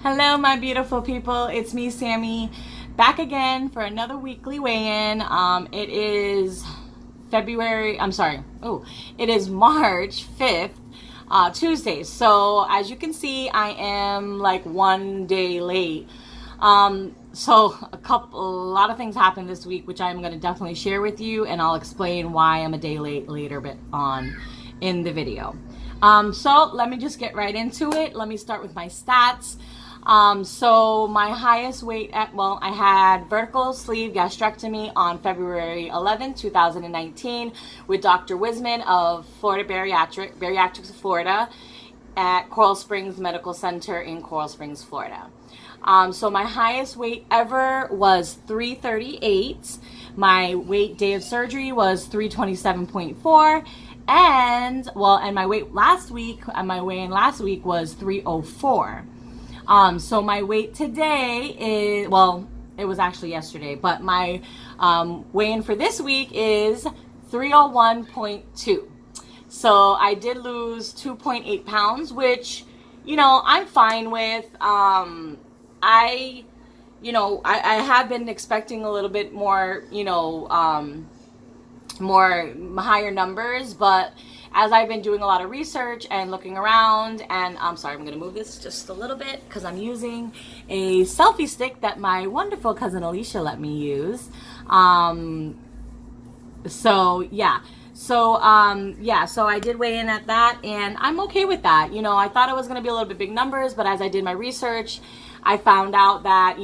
Hello, my beautiful people. It's me, Sammy, back again for another weekly weigh-in. It is it is March 5th, Tuesday. So as you can see, I am like one day late. So a lot of things happened this week, which I'm going to definitely share with you, and I'll explain why I'm a day late later bit on in the video. So let me just get right into it. Let me start with my stats. So my highest weight I had vertical sleeve gastrectomy on February 11, 2019 with Dr. Wisman of Florida Bariatrics of Florida at Coral Springs Medical Center in Coral Springs, Florida. So my highest weight ever was 338. My weight day of surgery was 327.4. And my weigh-in last week was 304. So my weight today is, it was actually yesterday, but my weigh-in for this week is 301.2. So I did lose 2.8 pounds, which, I'm fine with. I have been expecting a little bit more, more higher numbers, but as I've been doing a lot of research and looking around, and I'm going to move this just a little bit because I'm using a selfie stick that my wonderful cousin Alicia let me use. So I did weigh in at that, and I'm okay with that. I thought it was going to be a little bit big numbers, but as I did my research, I found out that,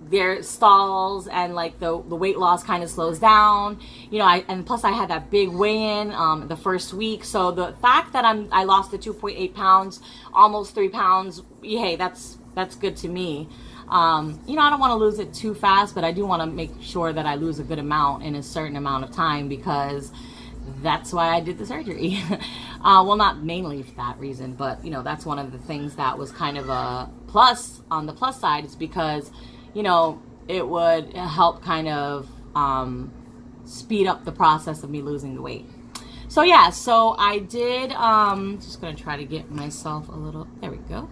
there stalls and like the weight loss kind of slows down, and plus I had that big weigh-in the first week. So the fact that I lost the 2.8 pounds, almost 3 pounds, hey, that's good to me. I don't want to lose it too fast, but I do want to make sure that I lose a good amount in a certain amount of time, because that's why I did the surgery. Well, not mainly for that reason, but that's one of the things that was kind of a plus on the plus side, is because it would help kind of speed up the process of me losing the weight. So yeah, so I did, just gonna try to get myself a little, there we go.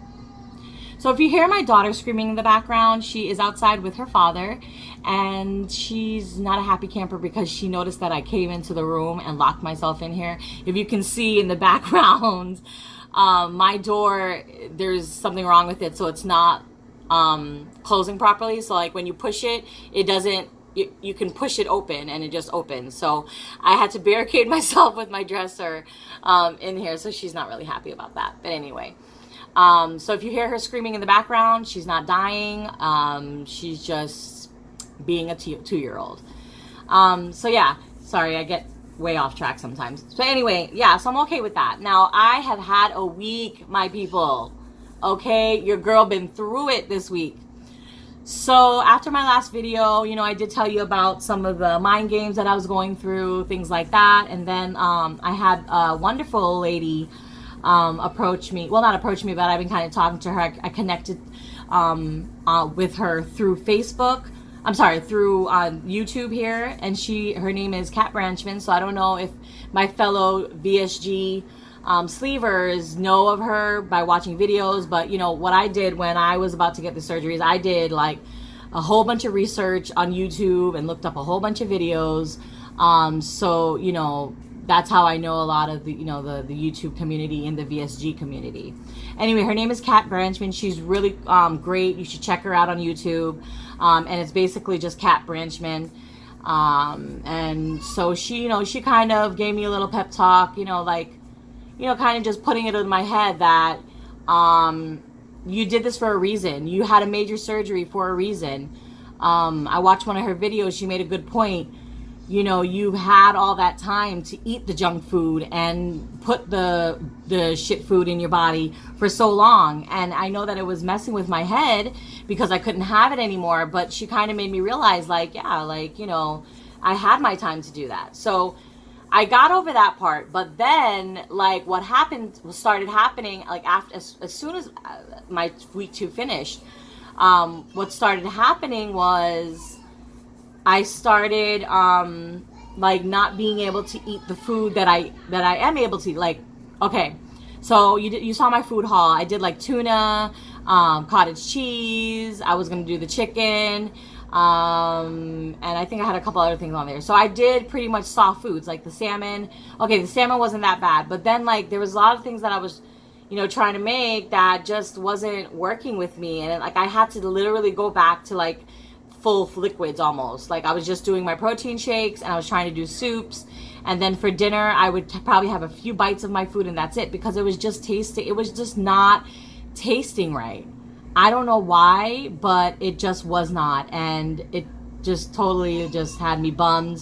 So if you hear my daughter screaming in the background, she is outside with her father, and she's not a happy camper because she noticed that I came into the room and locked myself in here. If you can see in the background, my door, there's something wrong with it, so it's not closing properly. So like when you push it, it doesn't, you can push it open and it just opens. So I had to barricade myself with my dresser in here, so she's not really happy about that. But anyway, so if you hear her screaming in the background, she's not dying. She's just being a 2-year-old. So yeah, sorry, I get way off track sometimes. So anyway, yeah, so I'm okay with that. Now I have had a week, my people. Okay, your girl been through it this week. So after my last video, I did tell you about some of the mind games that I was going through, things like that. And then I had a wonderful lady approach me. Well, not approach me, but I've been kind of talking to her. I connected with her through Facebook. Through YouTube here. And her name is Kat Branchman. So I don't know if my fellow VSG sleevers know of her by watching videos, but what I did when I was about to get the surgeries, I did like a whole bunch of research on YouTube and looked up a whole bunch of videos. So that's how I know a lot of the the YouTube community and the VSG community. Anyway, her name is Kat Branchman. She's really great. You should check her out on YouTube. And it's basically just Kat Branchman. And so she kind of gave me a little pep talk, kind of just putting it in my head that you did this for a reason. You had a major surgery for a reason. I watched one of her videos. She made a good point. You've had all that time to eat the junk food and put the shit food in your body for so long. And I know that it was messing with my head because I couldn't have it anymore. But she kind of made me realize, I had my time to do that. So I got over that part, but then what started happening as soon as my week 2 finished, what started happening was I started not being able to eat the food that I am able to eat. Okay, so you saw my food haul. I did tuna, cottage cheese. I was going to do the chicken. And I think I had a couple other things on there. So I did pretty much soft foods, like the salmon. Okay, the salmon wasn't that bad. But then, like, there was a lot of things that I was, trying to make that just wasn't working with me. And, like, I had to literally go back to, like, full liquids almost. Like, I was just doing my protein shakes and I was trying to do soups. And then for dinner, I would probably have a few bites of my food and that's it, because it was just tasting. It was just not tasting right. I don't know why, but it just was not. And it just totally just had me bummed.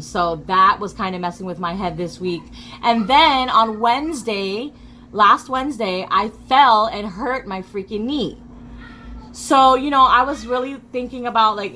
So that was kind of messing with my head this week. And then on last Wednesday, I fell and hurt my freaking knee. So, I was really thinking about, like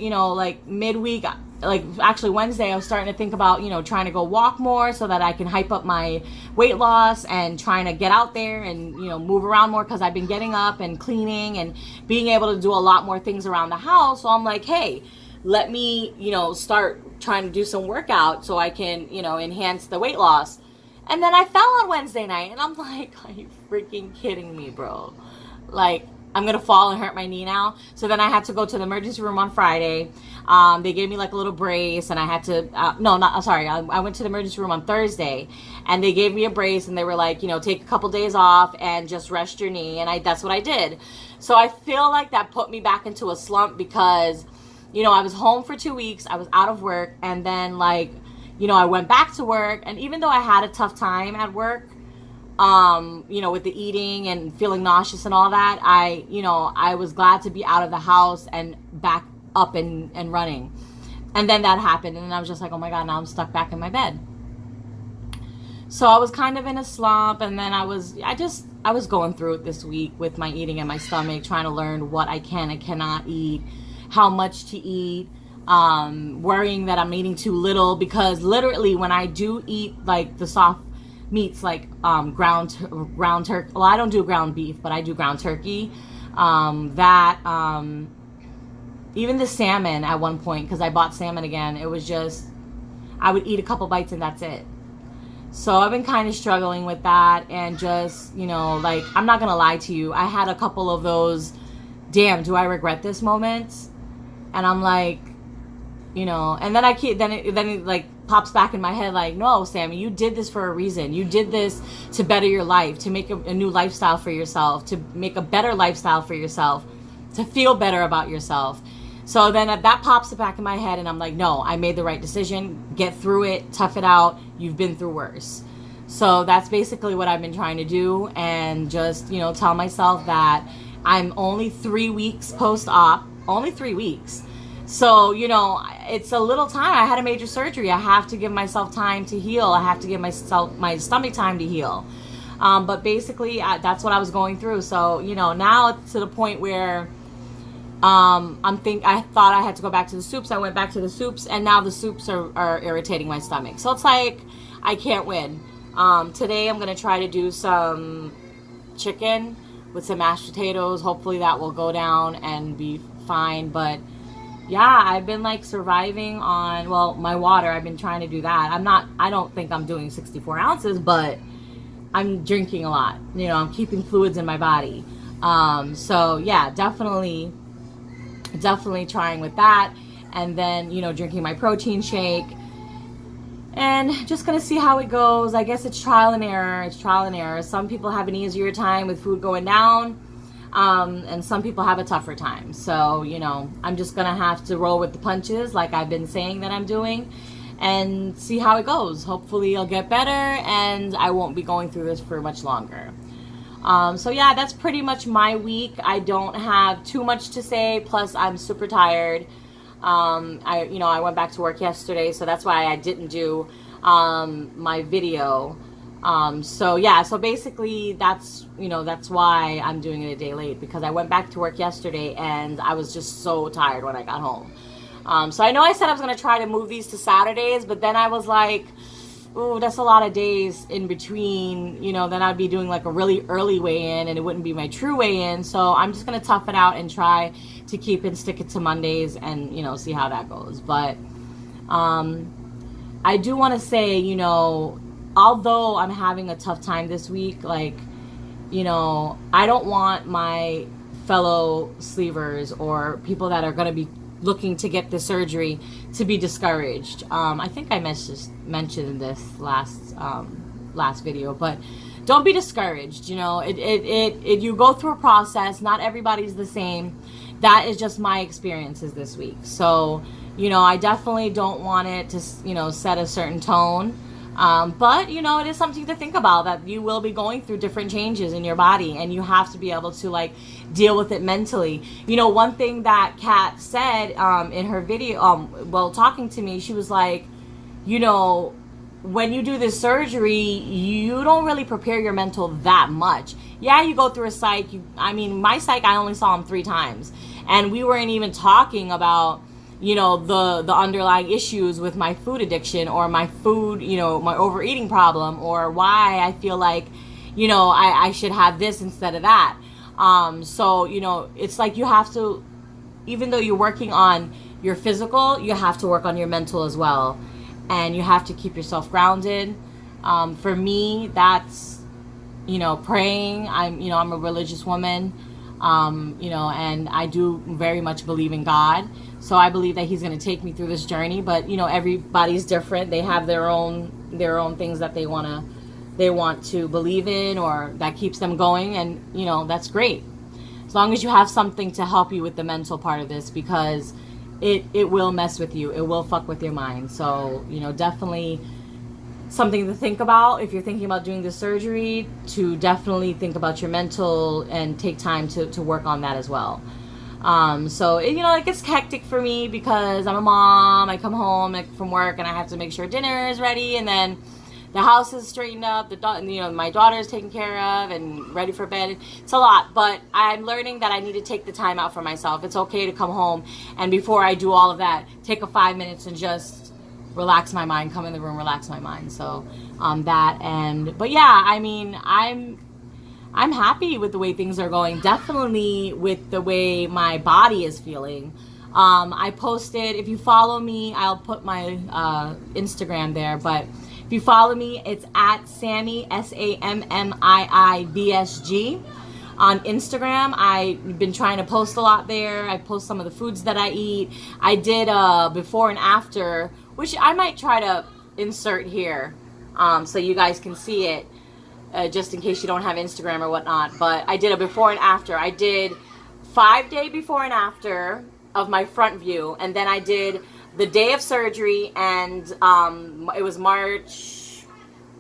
midweek, like actually Wednesday, I was starting to think about, trying to go walk more so that I can hype up my weight loss and trying to get out there and, move around more, because I've been getting up and cleaning and being able to do a lot more things around the house. So I'm like, hey, let me, start trying to do some workout so I can, enhance the weight loss. And then I fell on Wednesday night and I'm like, are you freaking kidding me, bro? Like, I'm going to fall and hurt my knee now. So then I had to go to the emergency room on Friday. They gave me like a little brace and I had to, I went to the emergency room on Thursday and they gave me a brace and they were like, take a couple days off and just rest your knee. And that's what I did. So I feel like that put me back into a slump because, I was home for 2 weeks. I was out of work. And then I went back to work. And even though I had a tough time at work, with the eating and feeling nauseous and all that, I was glad to be out of the house and back up and running. And then that happened. And then I was just like, oh my God, now I'm stuck back in my bed. So I was kind of in a slump. And then I was going through it this week with my eating and my stomach, trying to learn what I can and cannot eat, how much to eat, worrying that I'm eating too little, because literally when I do eat like the soft meats, like ground turkey. Well, I don't do ground beef, but I do ground turkey. Even the salmon at one point, because I bought salmon again, it was just, I would eat a couple bites and that's it. So I've been kind of struggling with that, and just, I'm not gonna lie to you, I had a couple of those, damn, do I regret this moments? And I'm like, and then it like pops back in my head like, no, Sammy, you did this for a reason. You did this to better your life, to make a new lifestyle for yourself, to make a better lifestyle for yourself, to feel better about yourself. So then that pops back in my head and I'm like, no, I made the right decision. Get through it, tough it out. You've been through worse. So that's basically what I've been trying to do, and just, tell myself that I'm only 3 weeks post-op, only 3 weeks. So, it's a little time. I had a major surgery. I have to give myself time to heal. I have to give my stomach time to heal. But basically, that's what I was going through. So, now it's to the point where I thought I had to go back to the soups. I went back to the soups, and now the soups are irritating my stomach. So it's like, I can't win. Today I'm going to try to do some chicken with some mashed potatoes. Hopefully that will go down and be fine. But yeah, I've been like surviving on, my water. I've been trying to do that. I don't think I'm doing 64 ounces, but I'm drinking a lot. I'm keeping fluids in my body. So yeah, definitely trying with that. And then, drinking my protein shake. And just going to see how it goes. I guess it's trial and error. Some people have an easier time with food going down. And some people have a tougher time. So, I'm just going to have to roll with the punches like I've been saying that I'm doing, and see how it goes. Hopefully I'll get better and I won't be going through this for much longer. So yeah, that's pretty much my week. I don't have too much to say. Plus I'm super tired. I went back to work yesterday, so that's why I didn't do, my video. So basically that's why I'm doing it a day late, because I went back to work yesterday and I was just so tired when I got home. So I know I said I was going to try to move these to Saturdays, but then I was like, ooh, that's a lot of days in between, then I'd be doing like a really early weigh-in and it wouldn't be my true weigh-in. So I'm just going to tough it out and try to keep and stick it to Mondays and, see how that goes. But, I do want to say, although I'm having a tough time this week, like, you know, I don't want my fellow sleevers or people that are going to be looking to get the surgery to be discouraged. I think I mentioned this last video, but don't be discouraged. You know, you go through a process. Not everybody's the same. That is just my experiences this week. So, you know, I definitely don't want it to, you know, set a certain tone. But, you know, it is something to think about, that you will be going through different changes in your body, and you have to be able to, like, deal with it mentally. You know, one thing that Kat said in her video, while talking to me, she was like, you know, when you do this surgery, you don't really prepare your mental that much. Yeah, you go through a psych. I mean, my psych, I only saw him 3 times. And we weren't even talking about, you know, the underlying issues with my food addiction, or my food, you know, my overeating problem, or why I feel like, you know, I should have this instead of that. So, you know, it's like you have to, even though you're working on your physical, you have to work on your mental as well. And you have to keep yourself grounded. For me, that's, you know, praying. I'm a religious woman, you know, and I do very much believe in God. So I believe that he's going to take me through this journey. But, you know, everybody's different. They have their own things that they want to believe in, or that keeps them going. And, you know, that's great. As long as you have something to help you with the mental part of this, because it will mess with you. It will fuck with your mind. So, you know, definitely something to think about if you're thinking about doing the surgery, to definitely think about your mental and take time to work on that as well. So, you know, it gets hectic for me because I'm a mom. I come home from work and I have to make sure dinner is ready, and then the house is straightened up, you know, my daughter is taken care of and ready for bed. It's a lot, but I'm learning that I need to take the time out for myself. It's okay to come home, and before I do all of that, take a 5 minutes and just relax my mind, come in the room, relax my mind. So, but yeah, I mean, I'm happy with the way things are going. Definitely with the way my body is feeling. I posted, if you follow me, I'll put my Instagram there, but if you follow me, it's at Sammy, SAMMII VSG on Instagram. I've been trying to post a lot there. I post some of the foods that I eat. I did a before and after, which I might try to insert here so you guys can see it, just in case you don't have Instagram or whatnot. But I did a before and after. I did 5-day before and after of my front view, and then I did the day of surgery, and it was March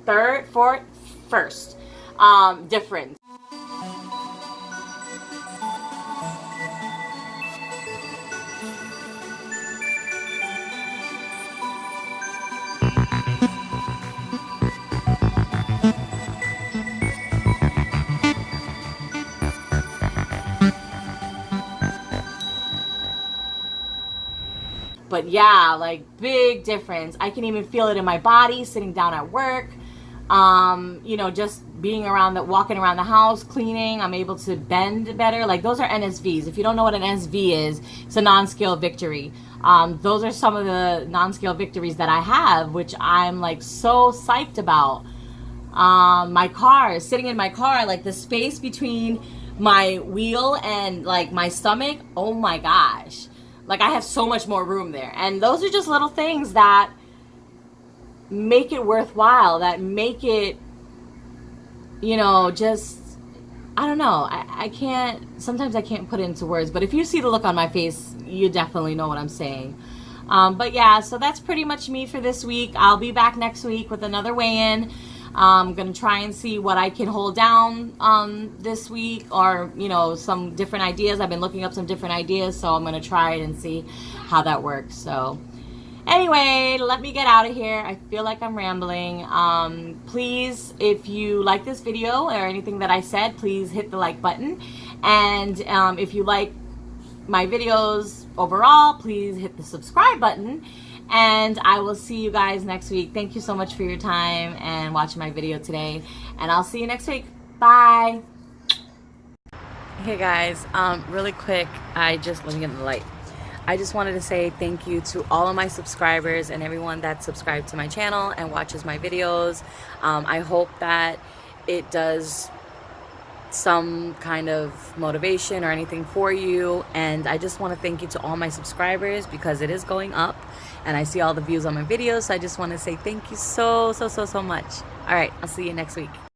3rd, 4th, 1st, difference. But yeah, like, big difference. I can even feel it in my body sitting down at work. You know, just being walking around the house, cleaning. I'm able to bend better. Like, those are NSVs. If you don't know what an NSV is, it's a non-scale victory. Those are some of the non-scale victories that I have, which I'm like so psyched about. My car, sitting in my car, like the space between my wheel and like my stomach, oh my gosh. Like, I have so much more room there. And those are just little things that make it worthwhile, that make it, you know, just, I don't know. Sometimes I can't put it into words, but if you see the look on my face, you definitely know what I'm saying. But yeah, so that's pretty much me for this week. I'll be back next week with another weigh-in. I'm going to try and see what I can hold down this week, or, you know, some different ideas. I've been looking up some different ideas, so I'm going to try it and see how that works. So anyway, let me get out of here. I feel like I'm rambling. Please, if you like this video or anything that I said, please hit the like button. And if you like my videos overall, please hit the subscribe button. And I will see you guys next week. Thank you so much for your time and watching my video today. And I'll see you next week. Bye. Hey guys, really quick, let me get in the light. I just wanted to say thank you to all of my subscribers and everyone that subscribed to my channel and watches my videos. I hope that it does some kind of motivation or anything for you. And I just want to thank you to all my subscribers, because it is going up and I see all the views on my videos. So I just want to say thank you so much. All right, I'll see you next week.